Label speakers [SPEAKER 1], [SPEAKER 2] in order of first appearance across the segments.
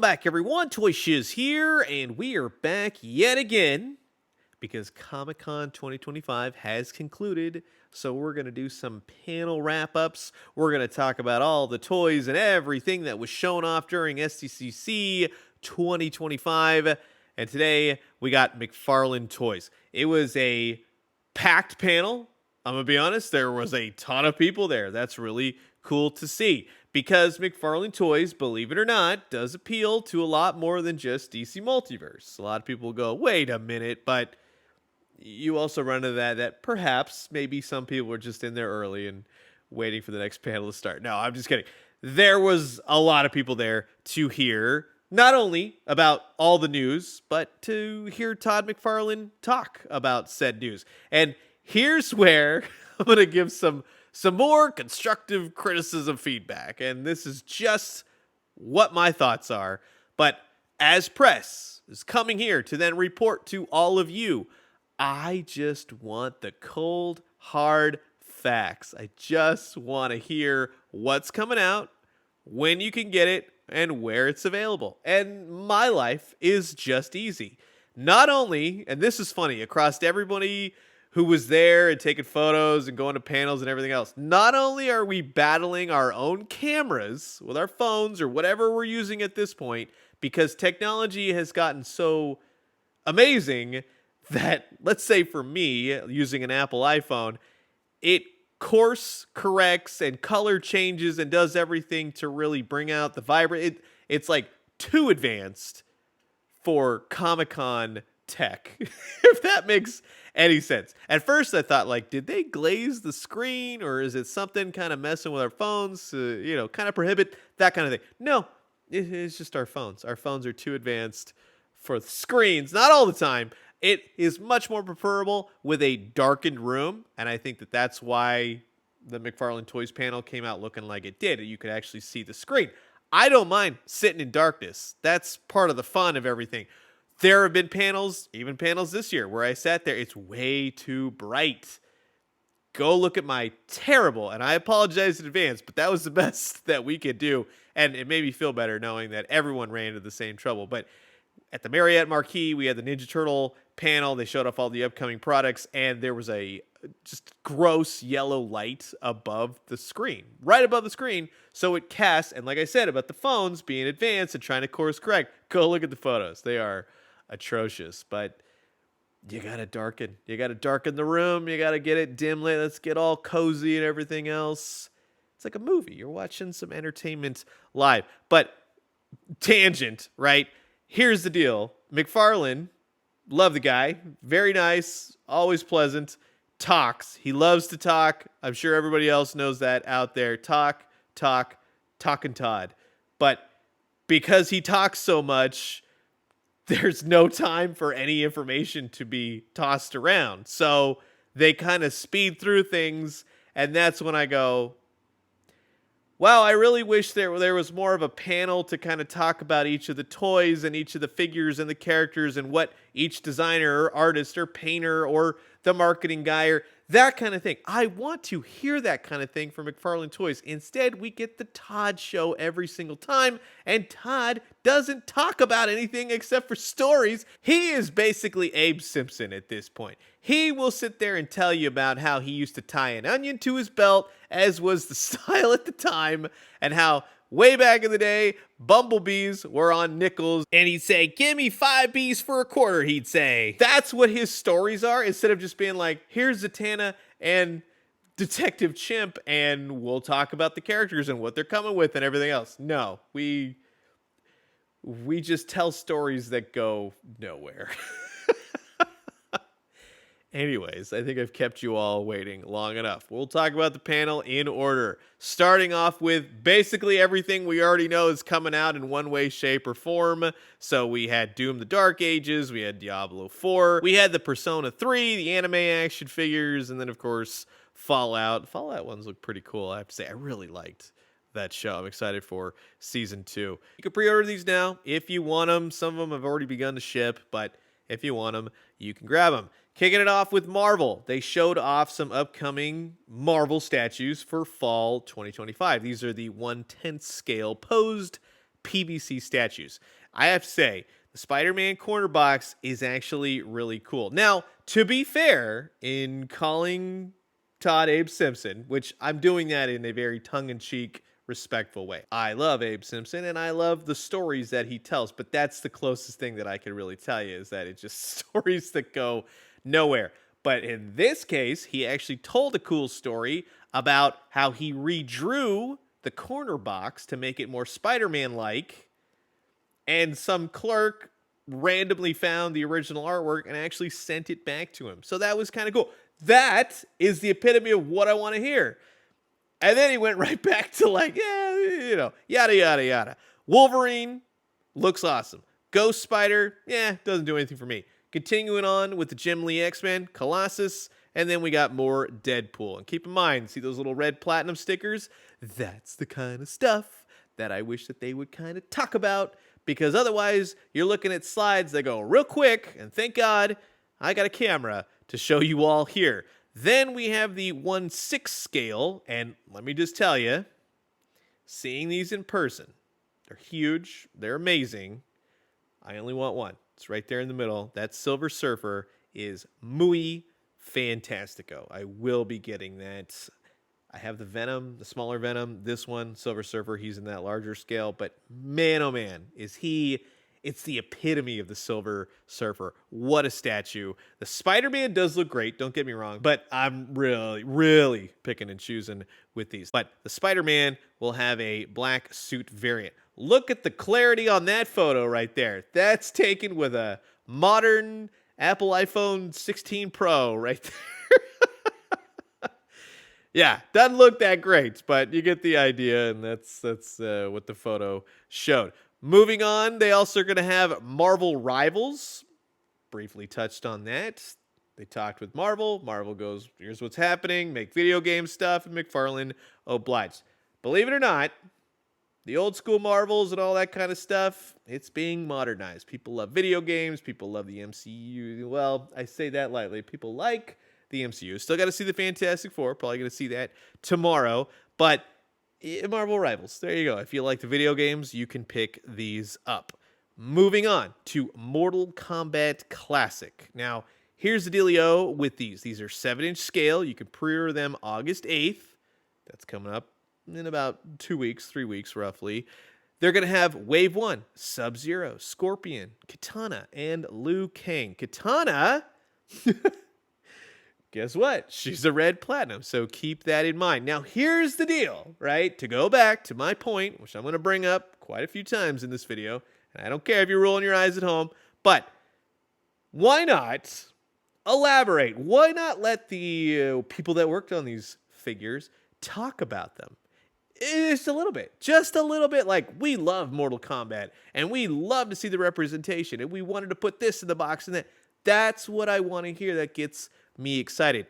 [SPEAKER 1] back, everyone. Toy Shiz here, and we are back yet again because Comic-Con 2025 has concluded. So we're going to do some panel wrap-ups. We're going to talk about all the toys and everything that was shown off during SDCC 2025. And today we got McFarlane Toys. It was a packed panel. I'm going to be honest, there was a ton of people there. That's really cool to see. Because McFarlane Toys, believe it or not, does appeal to a lot more than just DC Multiverse. A lot of people go, wait a minute, but you also run into that perhaps maybe some people were just in there early and waiting for the next panel to start. No, I'm just kidding. There was a lot of people there to hear not only about all the news, but to hear Todd McFarlane talk about said news. And here's where I'm going to give some more constructive criticism feedback. And this is just what my thoughts are. But as press is coming here to then report to all of you, I just want the cold, hard facts. I just want to hear what's coming out, when you can get it, and where it's available. And my life is just easy. Not only, and this is funny, across everybody who was there and taking photos and going to panels and everything else. Not only are we battling our own cameras with our phones or whatever we're using at this point, because technology has gotten so amazing that, let's say for me, using an Apple iPhone, it course corrects and color changes and does everything to really bring out the vibrant. It's like too advanced for Comic-Con tech, if that makes any sense. At first I thought, like, did they glaze the screen, or is it something kind of messing with our phones to, kind of prohibit that kind of thing? No, it's just our phones. Our phones are too advanced for the screens. Not all the time. It is much more preferable with a darkened room, and I think that that's why the McFarlane Toys panel came out looking like it did. You could actually see the screen. I don't mind sitting in darkness. That's part of the fun of everything. There have been panels, even panels this year, where I sat there. It's way too bright. Go look at my terrible, and I apologize in advance, but that was the best that we could do. And it made me feel better knowing that everyone ran into the same trouble. But at the Marriott Marquis, we had the Ninja Turtle panel. They showed off all the upcoming products, and there was a just gross yellow light above the screen, right above the screen. So it casts, and like I said about the phones being advanced and trying to course correct, go look at the photos. They are atrocious, but you gotta darken the room. You gotta get it dim lit. Let's get all cozy and everything else. It's like a movie. You're watching some entertainment live. But tangent, right? Here's the deal. McFarlane, love the guy, very nice, always pleasant, talks. He loves to talk. I'm sure everybody else knows that out there. Talking Todd. But because he talks so much, there's no time for any information to be tossed around. So they kind of speed through things, and that's when I go, wow, I really wish there was more of a panel to kind of talk about each of the toys and each of the figures and the characters and what each designer or artist or painter or the marketing guy or that kind of thing. I want to hear that kind of thing from McFarlane Toys. Instead, we get the Todd show every single time, and Todd doesn't talk about anything except for stories. He is basically Abe Simpson at this point. He will sit there and tell you about how he used to tie an onion to his belt, as was the style at the time, and how way back in the day, bumblebees were on nickels, and he'd say, give me 5 bees for a quarter, he'd say. That's what his stories are, instead of just being like, here's Zatanna and Detective Chimp, and we'll talk about the characters and what they're coming with and everything else. No, we just tell stories that go nowhere. Anyways, I think I've kept you all waiting long enough. We'll talk about the panel in order. Starting off with basically everything we already know is coming out in one way, shape, or form. So we had Doom the Dark Ages, we had Diablo 4, we had the Persona 3, the anime action figures, and then of course Fallout. Fallout ones look pretty cool, I have to say. I really liked that show. I'm excited for season 2. You can pre-order these now if you want them. Some of them have already begun to ship, but if you want them, you can grab them. Kicking it off with Marvel. They showed off some upcoming Marvel statues for fall 2025. These are the 1/10 scale posed PVC statues. I have to say, the Spider-Man corner box is actually really cool. Now, to be fair, in calling Todd Abe Simpson, which I'm doing that in a very tongue-in-cheek, respectful way. I love Abe Simpson, and I love the stories that he tells, but that's the closest thing that I can really tell you, is that it's just stories that go nowhere. But in this case, he actually told a cool story about how he redrew the corner box to make it more Spider-Man-like, and some clerk randomly found the original artwork and actually sent it back to him. So that was kind of cool. That is the epitome of what I want to hear. And then he went right back to like, yeah, you know, yada, yada, yada. Wolverine looks awesome. Ghost Spider, yeah, doesn't do anything for me. Continuing on with the Jim Lee X-Men, Colossus, and then we got more Deadpool. And keep in mind, see those little red platinum stickers? That's the kind of stuff that I wish that they would kind of talk about, because otherwise you're looking at slides that go real quick, and thank God I got a camera to show you all here. Then we have the 1/6 scale, and let me just tell you, seeing these in person, they're huge, they're amazing. I only want one. It's right there in the middle. That Silver Surfer is muy fantastico. I will be getting that. I have the Venom, the smaller Venom. This one, Silver Surfer, he's in that larger scale. But man, oh man, is he... It's the epitome of the Silver Surfer. What a statue. The Spider-Man does look great, don't get me wrong, but I'm really picking and choosing with these. But the Spider-Man will have a black suit variant. Look at the clarity on that photo right there. That's taken with a modern Apple iPhone 16 Pro right there. Yeah, doesn't look that great, but you get the idea, and that's what the photo showed. Moving on, they also are going to have Marvel Rivals. Briefly touched on that. They talked with Marvel. Marvel goes, here's what's happening. Make video game stuff. And McFarlane obliged. Believe it or not, the old school Marvels and all that kind of stuff, it's being modernized. People love video games. People love the MCU. Well, I say that lightly. People like the MCU. Still got to see the Fantastic Four. Probably going to see that tomorrow. But Marvel Rivals. There you go. If you like the video games, you can pick these up. Moving on to Mortal Kombat Classic. Now, here's the dealio with these. These are 7-inch scale. You can pre-order them August 8th. That's coming up in about 2 weeks, 3 weeks roughly. They're going to have Wave 1, Sub-Zero, Scorpion, Katana, and Liu Kang. Katana... Guess what? She's a red platinum, so keep that in mind. Now, here's the deal, right? To go back to my point, which I'm going to bring up quite a few times in this video, and I don't care if you're rolling your eyes at home, but why not elaborate? Why not let the people that worked on these figures talk about them? Just a little bit, like, we love Mortal Kombat, and we love to see the representation, and we wanted to put this in the box and that. That's what I want to hear. That gets me excited.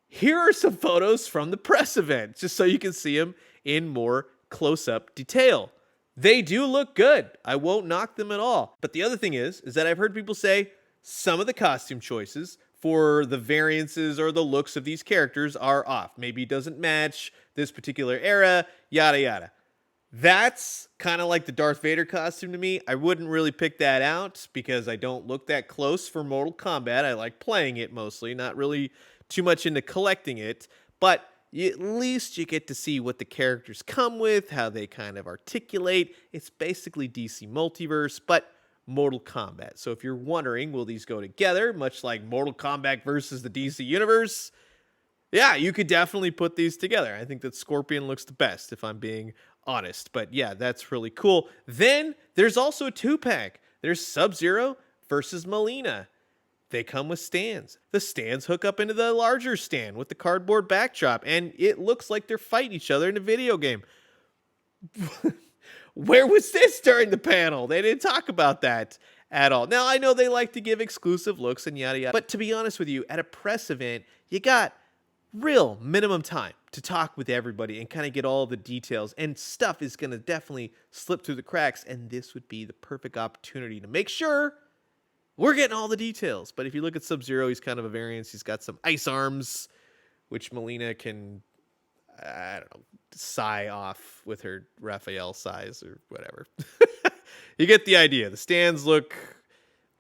[SPEAKER 1] Here are some photos from the press event, just so you can see them in more close-up detail. They do look good. I won't knock them at all. But the other thing is that I've heard people say some of the costume choices for the variances or the looks of these characters are off. Maybe it doesn't match this particular era, yada, yada. That's kind of like the Darth Vader costume to me. I wouldn't really pick that out because I don't look that close for Mortal Kombat. I like playing it mostly, not really too much into collecting it. But at least you get to see what the characters come with, how they kind of articulate. It's basically DC Multiverse, but Mortal Kombat. So if you're wondering, will these go together, much like Mortal Kombat versus the DC Universe? Yeah, you could definitely put these together. I think that Scorpion looks the best, if I'm being honest. But yeah, that's really cool. Then there's also a 2-pack. There's Sub-Zero versus Melina. They come with stands. The stands hook up into the larger stand with the cardboard backdrop, and it looks like they're fighting each other in a video game. Where was this during the panel? They didn't talk about that at all. Now, I know they like to give exclusive looks and yada yada, but to be honest with you, at a press event, you got real minimum time to talk with everybody and kind of get all the details, and stuff is going to definitely slip through the cracks, and this would be the perfect opportunity to make sure we're getting all the details. But if you look at Sub-Zero, he's kind of a variance. He's got some ice arms, which Melina can, I don't know, sigh off with her Raphael size or whatever. You get the idea. The stands look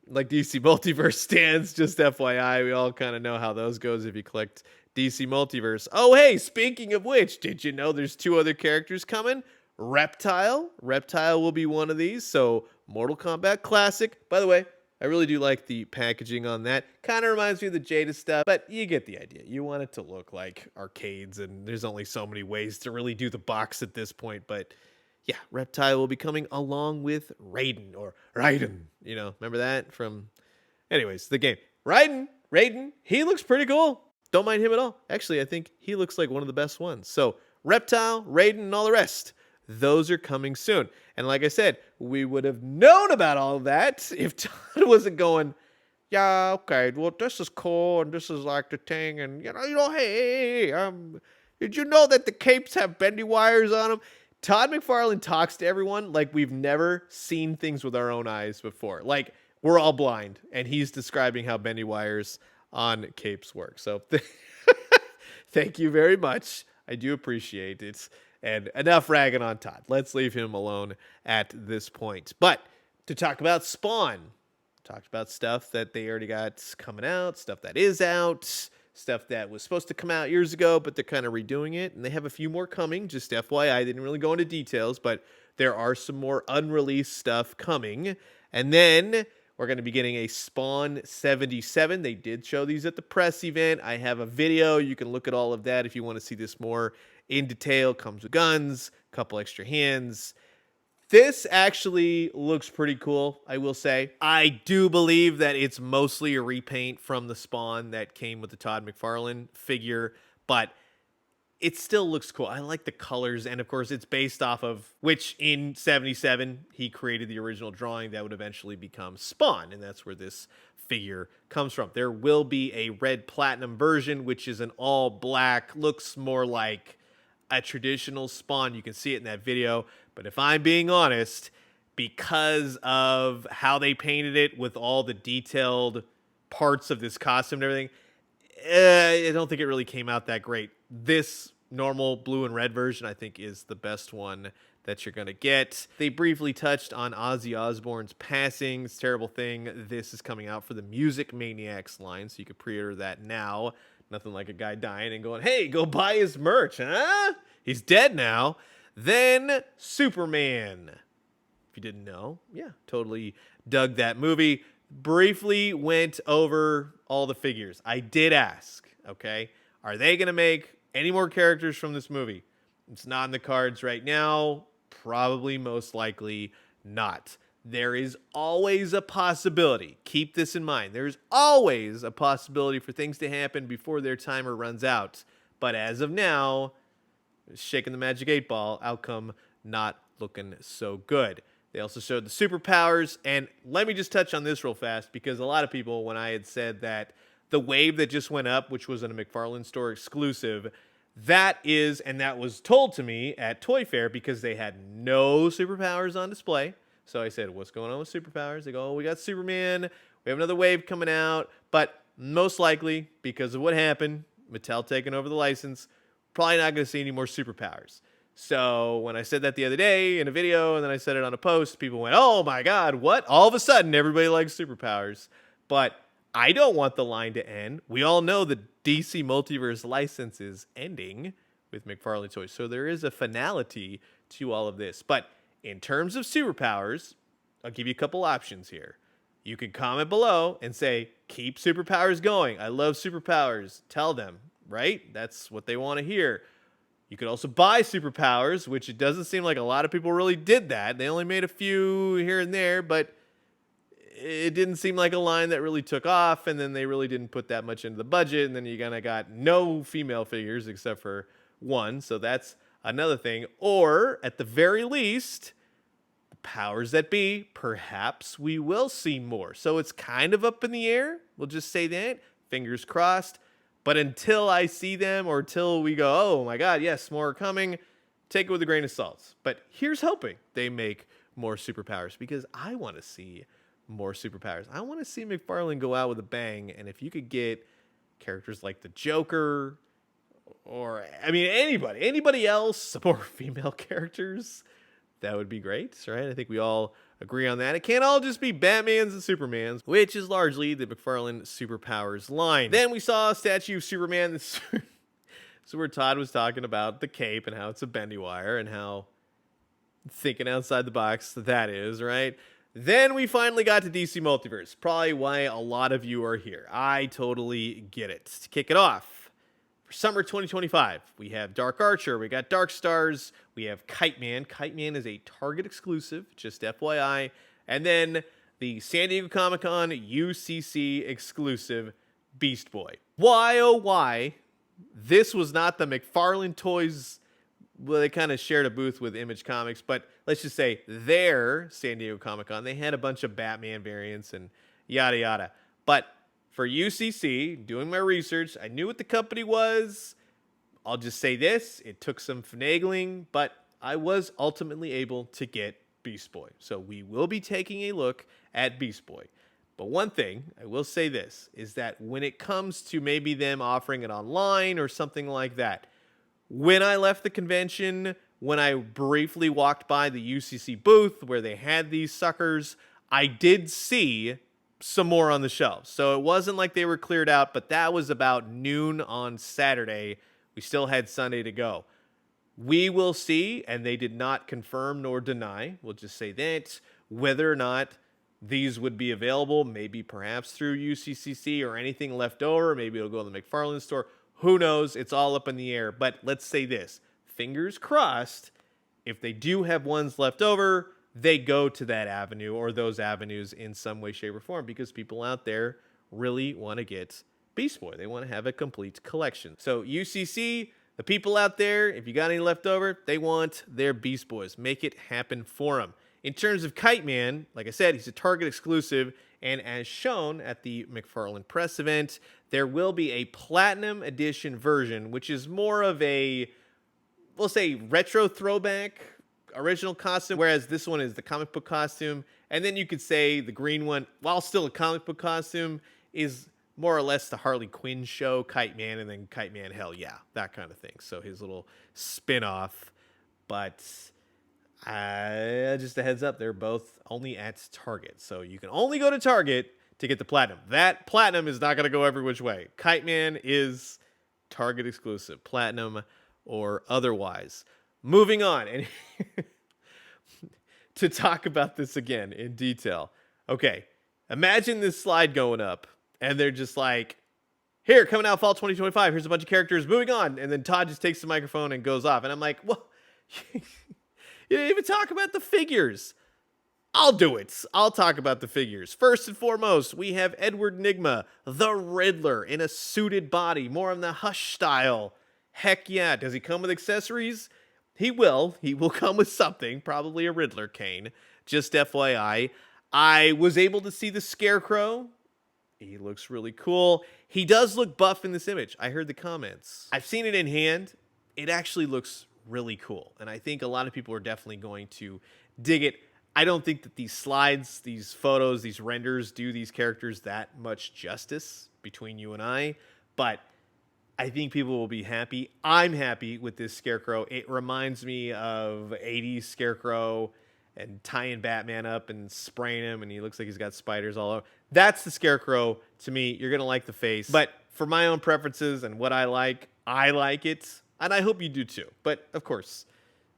[SPEAKER 1] like DC Multiverse stands, just FYI. We all kind of know how those goes if you collect DC Multiverse. Oh, hey, speaking of which, did you know there's 2 other characters coming? Reptile will be one of these. So Mortal Kombat Classic. By the way, I really do like the packaging on that. Kind of reminds me of the Jada stuff, but you get the idea. You want it to look like arcades, and there's only so many ways to really do the box at this point. But yeah, Reptile will be coming along with Raiden, or Raiden. You know, remember that from... Anyways, the game. Raiden, he looks pretty cool. Don't mind him at all. Actually, I think he looks like one of the best ones. So Reptile, Raiden, and all the rest, those are coming soon. And like I said, we would have known about all of that if Todd wasn't going, yeah, okay, well, this is cool, and this is like the thing, and, hey, did you know that the capes have bendy wires on them? Todd McFarlane talks to everyone like we've never seen things with our own eyes before. Like, we're all blind, and he's describing how bendy wires on capes work. So thank you very much. I do appreciate it. And enough ragging on Todd. Let's leave him alone at this point. But to talk about Spawn, talked about stuff that they already got coming out, stuff that is out, stuff that was supposed to come out years ago, but they're kind of redoing it. And they have a few more coming, just FYI. They didn't really go into details, but there are some more unreleased stuff coming. And then we're going to be getting a Spawn 77. They did show these at the press event. I have a video. You can look at all of that if you want to see this more in detail. Comes with guns, a couple extra hands. This actually looks pretty cool, I will say. I do believe that it's mostly a repaint from the Spawn that came with the Todd McFarlane figure, but it still looks cool. I like the colors, and of course it's based off of, which in 77, he created the original drawing that would eventually become Spawn, and that's where this figure comes from. There will be a red platinum version, which is an all black, looks more like a traditional Spawn. You can see it in that video, but if I'm being honest, because of how they painted it with all the detailed parts of this costume and everything, I don't think it really came out that great. This normal blue and red version, I think, is the best one that you're going to get. They briefly touched on Ozzy Osbourne's passing. It's a terrible thing. This is coming out for the Music Maniacs line, so you can pre-order that now. Nothing like a guy dying and going, hey, go buy his merch, huh? He's dead now. Then Superman. If you didn't know, yeah, totally dug that movie. Briefly went over all the figures. I did ask, okay, are they going to make any more characters from this movie? It's not in the cards right now. Probably, most likely not. There is always a possibility. Keep this in mind. There's always a possibility for things to happen before their timer runs out. But as of now, shaking the magic 8-ball, outcome not looking so good. They also showed the superpowers, and let me just touch on this real fast, because a lot of people, when I had said that the wave that just went up, which was in a McFarlane store exclusive, that is, and that was told to me at Toy Fair because they had no superpowers on display. So I said, what's going on with superpowers? They go, oh, we got Superman. We have another wave coming out. But most likely, because of what happened, Mattel taking over the license, probably not going to see any more superpowers. So when I said that the other day in a video, and then I said it on a post, people went, oh my God, what? All of a sudden, everybody likes superpowers. But I don't want the line to end. We all know the DC Multiverse license is ending with McFarlane Toys. So there is a finality to all of this. But in terms of superpowers, I'll give you a couple options here. You can comment below and say, keep superpowers going. I love superpowers. Tell them, right? That's what they want to hear. You could also buy superpowers, which it doesn't seem like a lot of people really did that. They only made a few here and there, but it didn't seem like a line that really took off, and then they really didn't put that much into the budget, and then you kind of got no female figures except for one, so that's another thing. Or, at the very least, the powers that be, perhaps we will see more. So it's kind of up in the air. We'll just say that. Fingers crossed. But until I see them, or until we go, oh my God, yes, more are coming, take it with a grain of salt. But here's hoping they make more superpowers, because I want to see more superpowers. I want to see McFarlane go out with a bang, and if you could get characters like the Joker, or, I mean, anybody else, some more female characters, that would be great, right? I think we all agree on that. It can't all just be Batmans and Supermans, which is largely the McFarlane Superpowers line. Then we saw a statue of Superman that's so where Todd was talking about the cape and how it's a bendy wire and how thinking outside the box that is, right? Then we finally got to DC Multiverse, probably why a lot of you are here. I totally get it. To kick it off, for summer 2025, we have Dark Archer, we got Dark Stars, we have Kite Man. Kite Man is a Target exclusive, just FYI. And then the San Diego Comic-Con UCC exclusive Beast Boy. Why, oh why, this was not the McFarlane Toys. Well, they kind of shared a booth with Image Comics, but let's just say their San Diego Comic-Con, they had a bunch of Batman variants and yada yada. But for UCC, doing my research, I knew what the company was. I'll just say this, it took some finagling, but I was ultimately able to get Beast Boy. So we will be taking a look at Beast Boy. But one thing, I will say this, is that when it comes to maybe them offering it online or something like that, when I left the convention, when I briefly walked by the UCC booth where they had these suckers, I did see some more on the shelves. So it wasn't like they were cleared out, but that was about noon on Saturday. We still had Sunday to go. We will see, and they did not confirm nor deny, we'll just say that, whether or not these would be available, maybe perhaps through UCCC or anything left over. Maybe it'll go to the McFarlane store. Who knows? It's all up in the air. But let's say this. Fingers crossed, if they do have ones left over, they go to that avenue or those avenues in some way, shape, or form because people out there really want to get Beast Boy. They want to have a complete collection. So UCC, the people out there, if you got any left over, they want their Beast Boys. Make it happen for them. In terms of Kite Man, like I said, he's a Target exclusive, and as shown at the McFarlane press event, there will be a Platinum Edition version, which is more of a, we'll say, retro throwback original costume, whereas this one is the comic book costume. And then you could say the green one, while still a comic book costume, is more or less the Harley Quinn show, Kite Man, and then Kite Man, hell yeah, that kind of thing. So his little spin-off, but just a heads up, they're both only at Target. So you can only go to Target to get the Platinum. That Platinum is not going to go every which way. Kite Man is Target exclusive, Platinum or otherwise. Moving on, and to talk about this again in detail. Okay, imagine this slide going up, and they're just like, here, coming out fall 2025, here's a bunch of characters, moving on. And then Todd just takes the microphone and goes off. And I'm like, well, you didn't even talk about the figures. I'll do it. I'll talk about the figures. First and foremost, we have Edward Nygma, the Riddler, in a suited body, more on the Hush style. Heck yeah. Does he come with accessories? He will. He will come with something, probably a Riddler cane. Just FYI. I was able to see the Scarecrow. He looks really cool. He does look buff in this image. I heard the comments. I've seen it in hand. It actually looks really cool. And I think a lot of people are definitely going to dig it. I don't think that these slides, these photos, these renders do these characters that much justice between you and I. But I think people will be happy. I'm happy with this Scarecrow. It reminds me of 80s Scarecrow and tying Batman up and spraying him, and he looks like he's got spiders all over. That's the Scarecrow to me. You're going to like the face. But for my own preferences and what I like it. And I hope you do too. But, of course,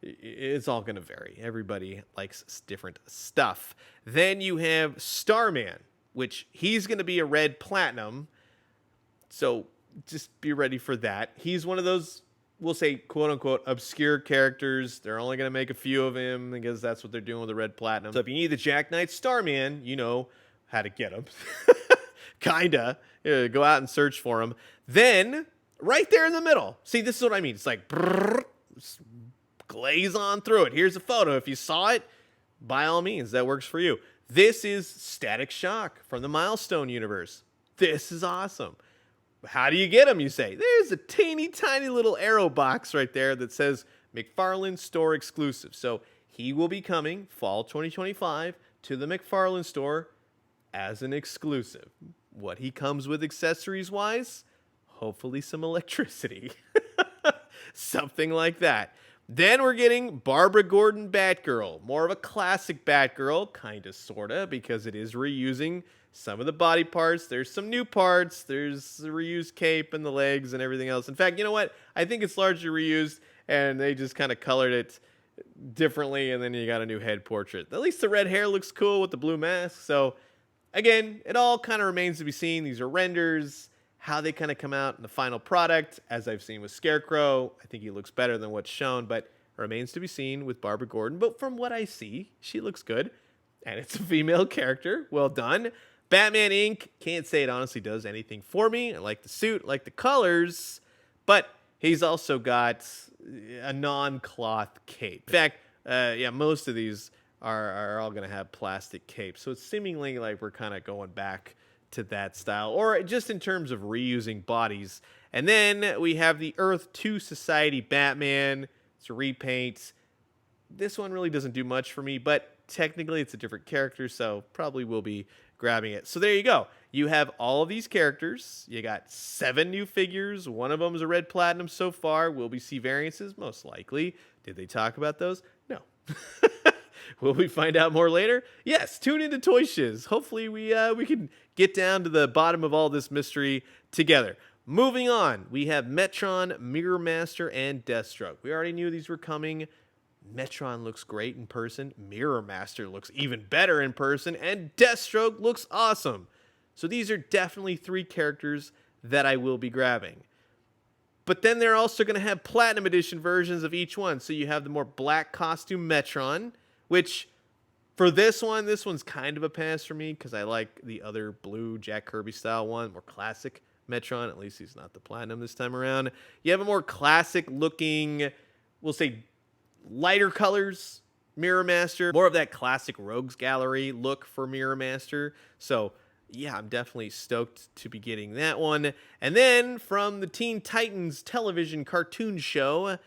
[SPEAKER 1] it's all going to vary. Everybody likes different stuff. Then you have Starman, which he's going to be a red platinum. So just be ready for that. He's one of those, we'll say, quote-unquote, obscure characters. They're only going to make a few of him because that's what they're doing with the red platinum. So if you need the Jack Knight Starman, you know how to get him. Kinda. Go out and search for him. Then, right there in the middle. See, this is what I mean. It's like, brrr, glaze on through it. Here's a photo. If you saw it, by all means, that works for you. This is Static Shock from the Milestone universe. This is awesome. How do you get them, you say? There's a teeny tiny little arrow box right there that says McFarlane Store Exclusive. So he will be coming fall 2025 to the McFarlane Store as an exclusive. What he comes with accessories-wise? Hopefully some electricity. Something like that. Then we're getting Barbara Gordon Batgirl, more of a classic Batgirl, kinda sorta, because it is reusing some of the body parts. There's some new parts. There's the reused cape and the legs and everything else. In fact, you know what? I think it's largely reused, and they just kind of colored it differently, and then you got a new head portrait. At least the red hair looks cool with the blue mask. So again, it all kind of remains to be seen. These are renders. How they kind of come out in the final product, as I've seen with Scarecrow, I think he looks better than what's shown, but it remains to be seen with Barbara Gordon. But from what I see, she looks good, and it's a female character. Well done. Batman Inc. Can't say it honestly does anything for me. I like the suit, I like the colors, but he's also got a non-cloth cape. In fact, most of these are all going to have plastic capes, so it's seemingly like we're kind of going back to that style, or just in terms of reusing bodies. And then we have the Earth 2 Society Batman. It's a repaint. This one really doesn't do much for me, but technically it's a different character, so probably will be grabbing it. So there you go. You have all of these characters. You got 7 new figures. One of them is a red platinum so far. Will we see variances? Most likely. Did they talk about those? No. Will we find out more later? Yes, tune into Toy Shiz. Hopefully we can get down to the bottom of all this mystery together. Moving on, we have Metron, Mirror Master, and Deathstroke. We already knew these were coming. Metron looks great in person. Mirror Master looks even better in person. And Deathstroke looks awesome. So these are definitely 3 characters that I will be grabbing. But then they're also going to have Platinum Edition versions of each one. So you have the more black costume Metron, which for this one's kind of a pass for me because I like the other blue Jack Kirby style one, more classic Metron. At least he's not the platinum this time around. You have a more classic looking, we'll say lighter colors Mirror Master, more of that classic Rogues Gallery look for Mirror Master. So yeah, I'm definitely stoked to be getting that one. And then from the Teen Titans television cartoon show,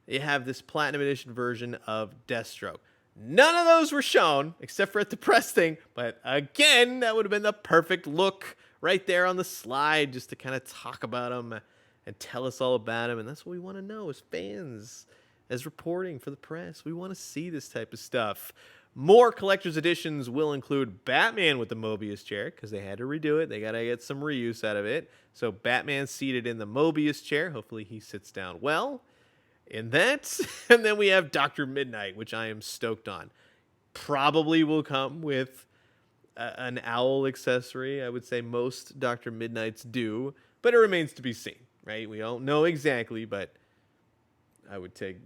[SPEAKER 1] you have this Platinum Edition version of Deathstroke. None of those were shown, except for at the press thing. But again, that would have been the perfect look right there on the slide, just to kind of talk about them and tell us all about them. And that's what we want to know as fans, as reporting for the press. We want to see this type of stuff. More collector's editions will include Batman with the Mobius chair, because they had to redo it. They got to get some reuse out of it. So Batman seated in the Mobius chair. Hopefully he sits down well in that. And then we have Dr. Midnight, which I am stoked on. Probably will come with an owl accessory. I would say most Dr. Midnights do, but it remains to be seen, right? We don't know exactly, but I would take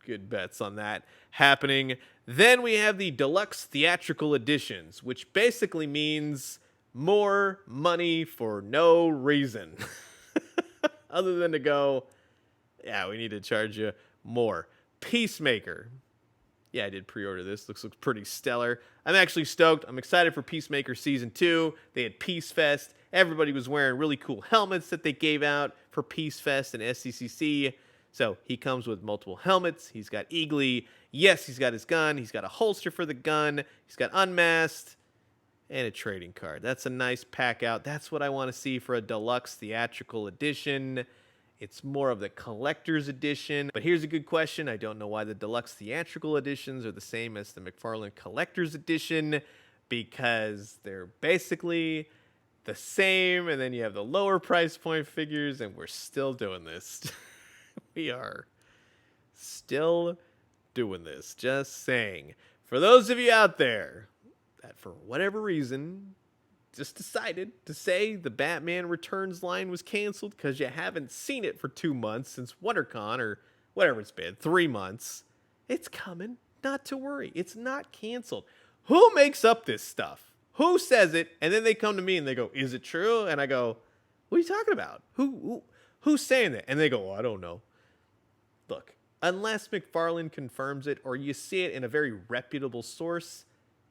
[SPEAKER 1] good bets on that happening. Then we have the deluxe theatrical editions, which basically means more money for no reason other than to go, yeah, we need to charge you more. Peacemaker. Yeah, I did pre-order this. Looks pretty stellar. I'm actually stoked. I'm excited for Peacemaker Season 2. They had Peace Fest. Everybody was wearing really cool helmets that they gave out for Peace Fest and SDCC. So he comes with multiple helmets. He's got Eagly. Yes, he's got his gun. He's got a holster for the gun. He's got Unmasked and a trading card. That's a nice pack out. That's what I want to see for a deluxe theatrical edition. It's more of the collector's edition. But here's a good question. I don't know why the deluxe theatrical editions are the same as the McFarlane collector's edition, because they're basically the same. And then you have the lower price point figures, and we're still doing this. We are still doing this. Just saying. For those of you out there that for whatever reason just decided to say the Batman Returns line was canceled because you haven't seen it for 2 months since WonderCon, or whatever it's been, 3 months, it's coming. Not to worry. It's not canceled. Who makes up this stuff? Who says it? And then they come to me and they go, is it true? And I go, what are you talking about? Who's saying that? And they go, I don't know. Look, unless McFarlane confirms it or you see it in a very reputable source,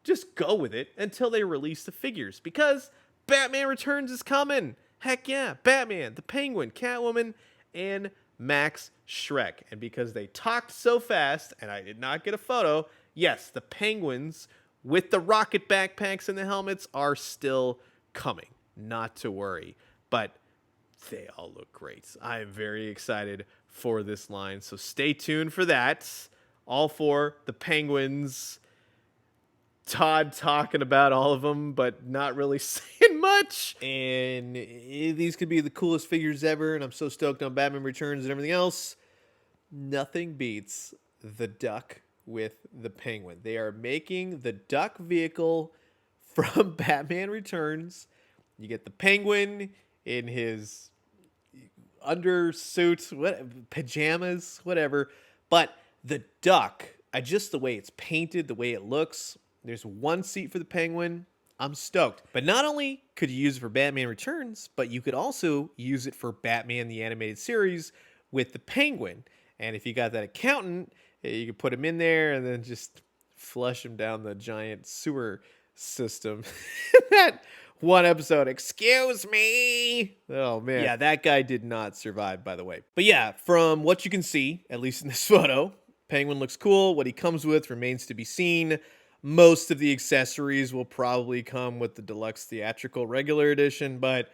[SPEAKER 1] just go with it until they release the figures, because Batman Returns is coming. Heck yeah. Batman, the Penguin, Catwoman, and Max Schreck. And because they talked so fast and I did not get a photo, yes, the Penguins with the rocket backpacks and the helmets are still coming. Not to worry. But they all look great. I am very excited for this line. So stay tuned for that. All for the Penguins. Todd talking about all of them, but not really saying much. And these could be the coolest figures ever, and I'm so stoked on Batman Returns and everything else. Nothing beats the Duck with the Penguin. They are making the Duck vehicle from Batman Returns. You get the Penguin in his undersuit, pajamas, whatever. But the Duck, just the way it's painted, the way it looks. There's one seat for the Penguin. I'm stoked. But not only could you use it for Batman Returns, but you could also use it for Batman the Animated Series with the Penguin. And if you got that accountant, you could put him in there and then just flush him down the giant sewer system. That one episode, excuse me. Oh, man. Yeah, that guy did not survive, by the way. But yeah, from what you can see, at least in this photo, Penguin looks cool. What he comes with remains to be seen. Most of the accessories will probably come with the deluxe theatrical regular edition, but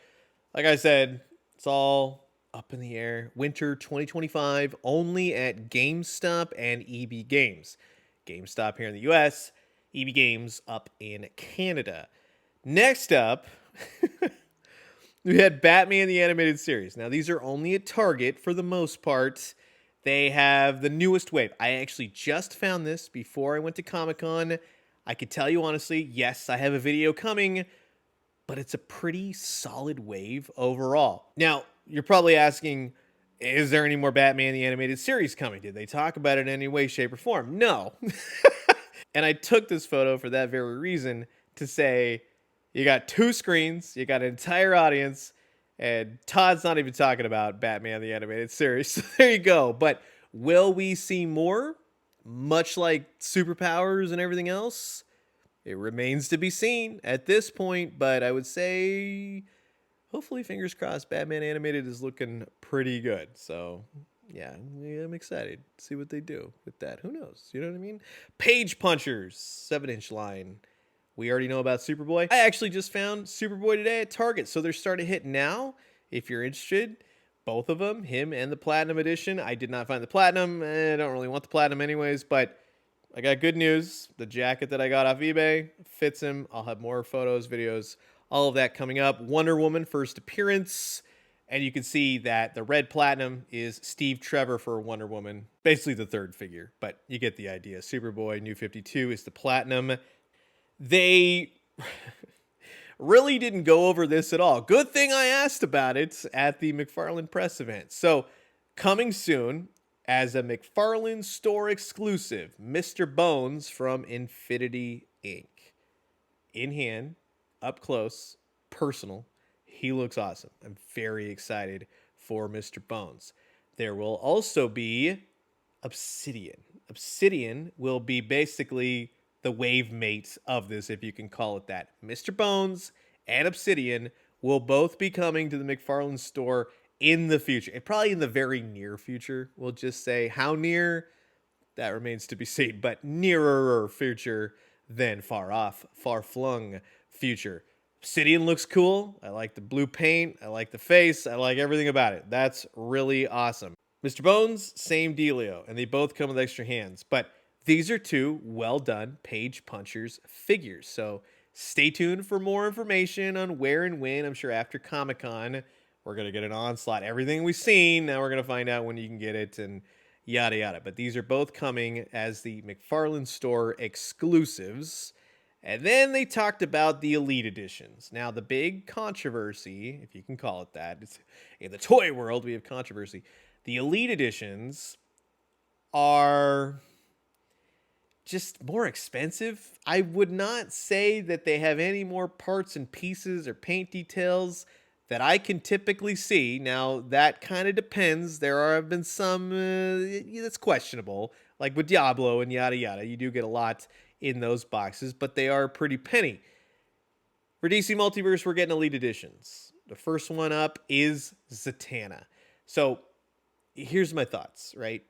[SPEAKER 1] like I said, it's all up in the air. Winter 2025, only at GameStop and EB Games. GameStop here in the US, EB Games up in Canada. Next up, we had Batman the Animated Series. Now, these are only at Target for the most part. They have the newest wave. I actually just found this before I went to Comic-Con. I could tell you honestly, yes, I have a video coming, but it's a pretty solid wave overall. Now, you're probably asking, is there any more Batman the Animated Series coming? Did they talk about it in any way, shape, or form? No. And I took this photo for that very reason, to say you got two screens, you got an entire audience, and Todd's not even talking about Batman the Animated Series. So there you go. But will we see more? Much like superpowers and everything else, it remains to be seen at this point. But I would say, hopefully, fingers crossed, Batman Animated is looking pretty good. So yeah, I'm excited to see what they do with that. Who knows? You know what I mean? Page Punchers, 7-inch line. We already know about Superboy. I actually just found Superboy today at Target, so they're starting to hit now. If you're interested, both of them, him and the Platinum Edition. I did not find the Platinum. I don't really want the Platinum anyways, but I got good news. The jacket that I got off eBay fits him. I'll have more photos, videos, all of that coming up. Wonder Woman first appearance. And you can see that the red Platinum is Steve Trevor for Wonder Woman. Basically the third figure, but you get the idea. Superboy New 52 is the Platinum. They really didn't go over this at all. Good thing I asked about it at the McFarlane press event. So, coming soon as a McFarlane store exclusive, Mr. Bones from Infinity Inc. In hand, up close, personal. He looks awesome. I'm very excited for Mr. Bones. There will also be Obsidian. Obsidian will be basically the wave mates of this, if you can call it that. Mr. Bones and Obsidian will both be coming to the McFarlane store in the future. And probably in the very near future. We'll just say how near, that remains to be seen. But nearer future than far off, far-flung future. Obsidian looks cool. I like the blue paint. I like the face. I like everything about it. That's really awesome. Mr. Bones, same dealio. And they both come with extra hands. But these are two well-done Page Punchers figures. So stay tuned for more information on where and when. I'm sure after Comic-Con, we're going to get an onslaught. Everything we've seen, now we're going to find out when you can get it and yada yada. But these are both coming as the McFarlane store exclusives. And then they talked about the Elite Editions. Now, the big controversy, if you can call it that, it's, in the toy world, we have controversy. The Elite Editions are just more expensive. I would not say that they have any more parts and pieces or paint details that I can typically see. Now, that kind of depends. There have been some that's questionable, like with Diablo and yada yada. You do get a lot in those boxes, but they are pretty penny. For DC Multiverse, we're getting Elite Editions. The first one up is Zatanna. So here's my thoughts, right?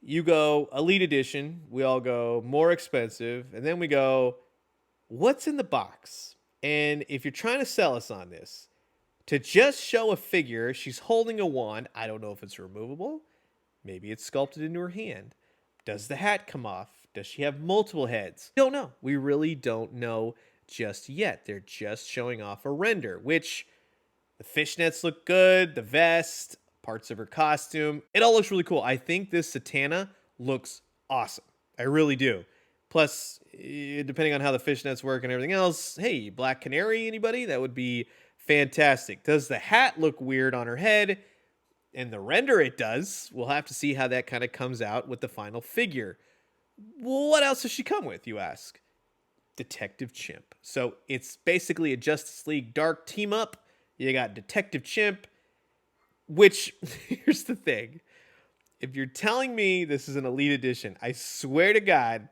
[SPEAKER 1] You go Elite Edition, we all go more expensive, and then we go, what's in the box? And if you're trying to sell us on this, to just show a figure, she's holding a wand. I don't know if it's removable. Maybe it's sculpted into her hand. Does the hat come off? Does she have multiple heads? Don't know. We really don't know just yet. They're just showing off a render, which the fishnets look good, the vest, parts of her costume. It all looks really cool. I think this Zatanna looks awesome. I really do. Plus, depending on how the fishnets work and everything else, hey, Black Canary, anybody? That would be fantastic. Does the hat look weird on her head? And the render it does. We'll have to see how that kind of comes out with the final figure. What else does she come with, you ask? Detective Chimp. So it's basically a Justice League Dark team up. You got Detective Chimp, which, here's the thing. If you're telling me this is an Elite Edition, I swear to God,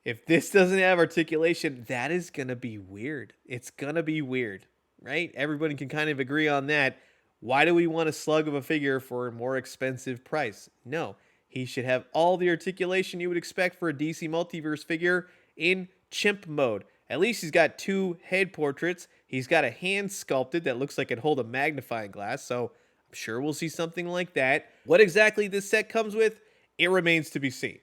[SPEAKER 1] if this doesn't have articulation, that is going to be weird. It's going to be weird, right? Everybody can kind of agree on that. Why do we want a slug of a figure for a more expensive price? No, he should have all the articulation you would expect for a DC Multiverse figure in chimp mode. At least he's got 2 head portraits. He's got a hand sculpted that looks like it hold a magnifying glass, so I'm sure we'll see something like that. What exactly this set comes with, it remains to be seen.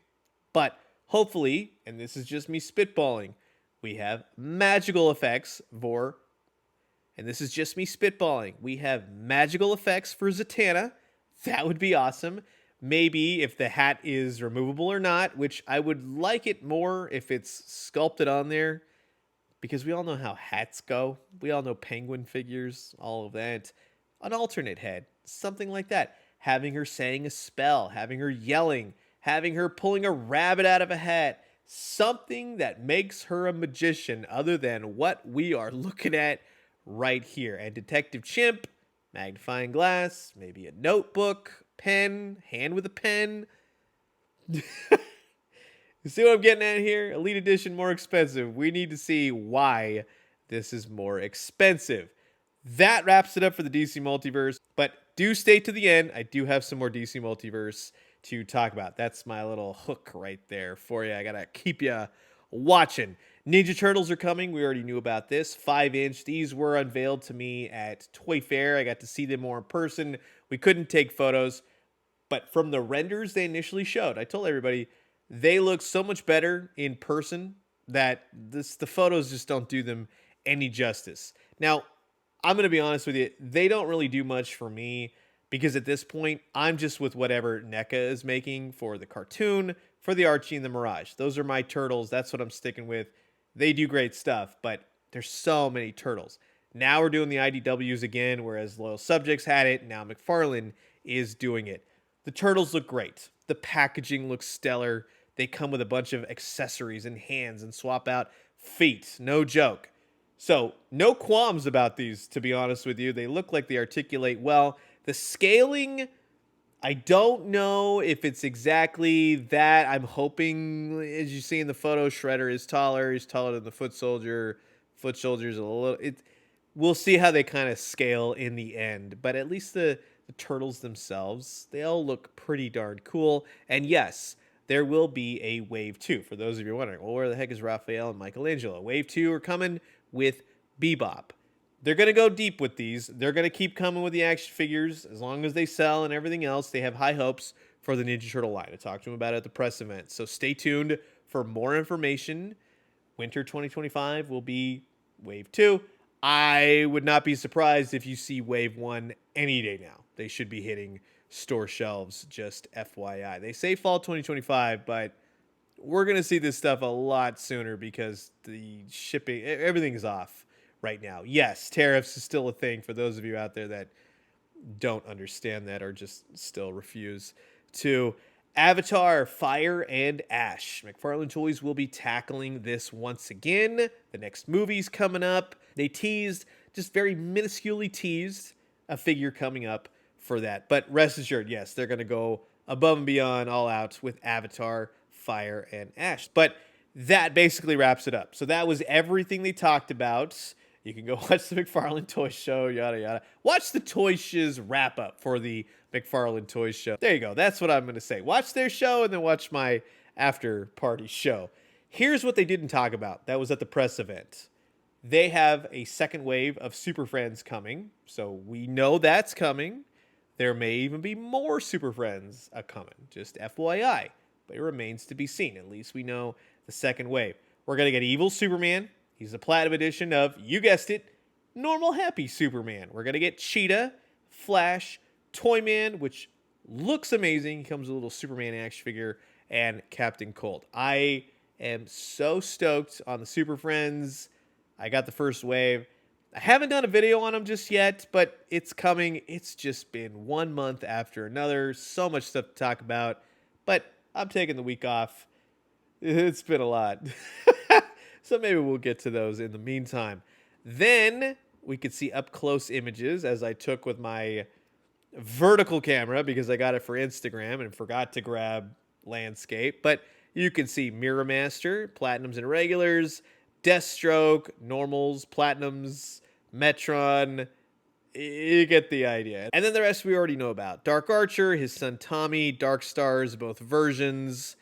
[SPEAKER 1] But hopefully, and this is just me spitballing, we have magical effects for, and this is just me spitballing, we have magical effects for Zatanna. That would be awesome. Maybe if the hat is removable or not, which I would like it more if it's sculpted on there, because we all know how hats go. We all know penguin figures, all of that. An alternate head, something like that. Having her saying a spell, having her yelling, having her pulling a rabbit out of a hat. Something that makes her a magician other than what we are looking at right here. And Detective Chimp, magnifying glass, maybe a notebook, pen, hand with a pen. You see what I'm getting at here? Elite Edition more expensive. We need to see why this is more expensive. That wraps it up for the DC Multiverse. But do stay to the end. I do have some more DC Multiverse to talk about. That's my little hook right there for you. I got to keep you watching. Ninja Turtles are coming. We already knew about this. 5-inch. These were unveiled to me at Toy Fair. I got to see them more in person. We couldn't take photos. But from the renders they initially showed, I told everybody, they look so much better in person that the photos just don't do them any justice. Now, I'm going to be honest with you. They don't really do much for me because at this point, I'm just with whatever NECA is making for the cartoon, for the Archie and the Mirage. Those are my turtles. That's what I'm sticking with. They do great stuff, but there's so many turtles. Now we're doing the IDWs again, whereas Loyal Subjects had it. Now McFarlane is doing it. The turtles look great. The packaging looks stellar. They come with a bunch of accessories and hands and swap out feet. No joke. So, no qualms about these, to be honest with you. They look like they articulate well. The scaling, I don't know if it's exactly that. I'm hoping, as you see in the photo, Shredder is taller. He's taller than the Foot Soldier. Foot Soldier's a little... We'll see how they kind of scale in the end. But at least the turtles themselves, they all look pretty darn cool. And yes, there will be a Wave 2. For those of you wondering, well, where the heck is Raphael and Michelangelo? Wave 2 are coming with Bebop. They're going to go deep with these. They're going to keep coming with the action figures. As long as they sell and everything else, they have high hopes for the Ninja Turtle line. I talked to them about it at the press event. So stay tuned for more information. Winter 2025 will be Wave 2. I would not be surprised if you see Wave 1 any day now. They should be hitting store shelves, just FYI. They say fall 2025, but we're going to see this stuff a lot sooner because the shipping, everything's off right now. Yes, tariffs is still a thing for those of you out there that don't understand that or just still refuse to. Avatar, Fire and Ash. McFarlane Toys will be tackling this once again. The next movie's coming up. They teased, just very minusculely teased, a figure coming up for that. But rest assured, yes, they're going to go above and beyond, all out with Avatar, Fire, and Ash. But that basically wraps it up. So that was everything they talked about. You can go watch the McFarlane Toys Show, yada, yada. Watch the Toy Shiz wrap-up for the McFarlane Toys Show. There you go. That's what I'm going to say. Watch their show and then watch my after-party show. Here's what they didn't talk about. That was at the press event. They have a second wave of Super Friends coming, so we know that's coming. There may even be more Super Friends coming, just FYI. But it remains to be seen. At least we know the second wave. We're going to get Evil Superman. He's the Platinum Edition of, you guessed it, Normal Happy Superman. We're going to get Cheetah, Flash, Toyman, which looks amazing. He comes with a little Superman action figure, and Captain Cold. I am so stoked on the Super Friends. I got the first wave. I haven't done a video on them just yet, but it's coming. It's just been 1 month after another. So much stuff to talk about, but I'm taking the week off. It's been a lot. So maybe we'll get to those in the meantime. Then we could see up-close images as I took with my vertical camera because I got it for Instagram and forgot to grab landscape. But you can see Mirror Master, Platinums and Regulars, Deathstroke, Normals, Platinums, Metron. You get the idea. And then the rest we already know about. Dark Archer, his son Tommy, Dark Stars, both versions.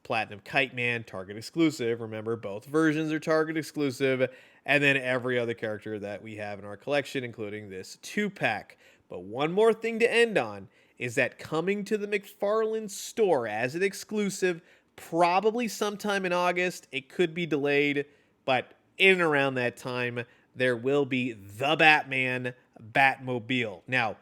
[SPEAKER 1] Platinum Kite Man, Target exclusive. Remember, both versions are Target exclusive. And then every other character that we have in our collection, including this 2-pack. But one more thing to end on is that coming to the McFarlane store as an exclusive, probably sometime in August. It could be delayed, but in and around that time, there will be the Batman Batmobile. Now,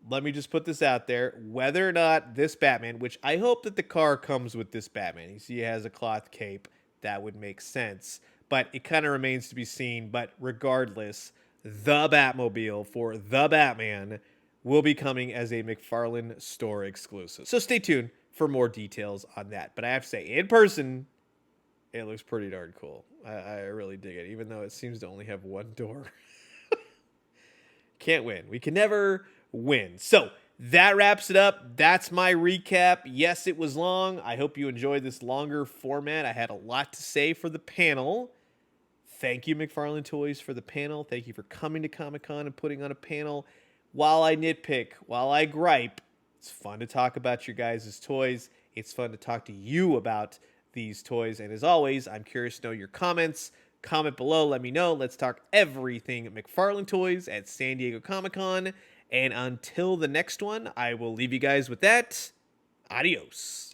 [SPEAKER 1] let me just put this out there. Whether or not this Batman, which I hope that the car comes with this Batman. You see he has a cloth cape. That would make sense. But it kind of remains to be seen. But regardless, the Batmobile for the Batman will be coming as a McFarlane store exclusive. So stay tuned for more details on that. But I have to say, in person, it looks pretty darn cool. I really dig it, even though it seems to only have one door. Can't win. We can never win. So that wraps it up. That's my recap. Yes, it was long. I hope you enjoyed this longer format. I had a lot to say for the panel. Thank you, McFarlane Toys, for the panel. Thank you for coming to Comic-Con and putting on a panel. While I nitpick, while I gripe, it's fun to talk about your guys' toys. It's fun to talk to you about these toys. And as always, I'm curious to know your comments. Comment below. Let me know. Let's talk everything McFarlane Toys at San Diego Comic-Con. And until the next one, I will leave you guys with that. Adios.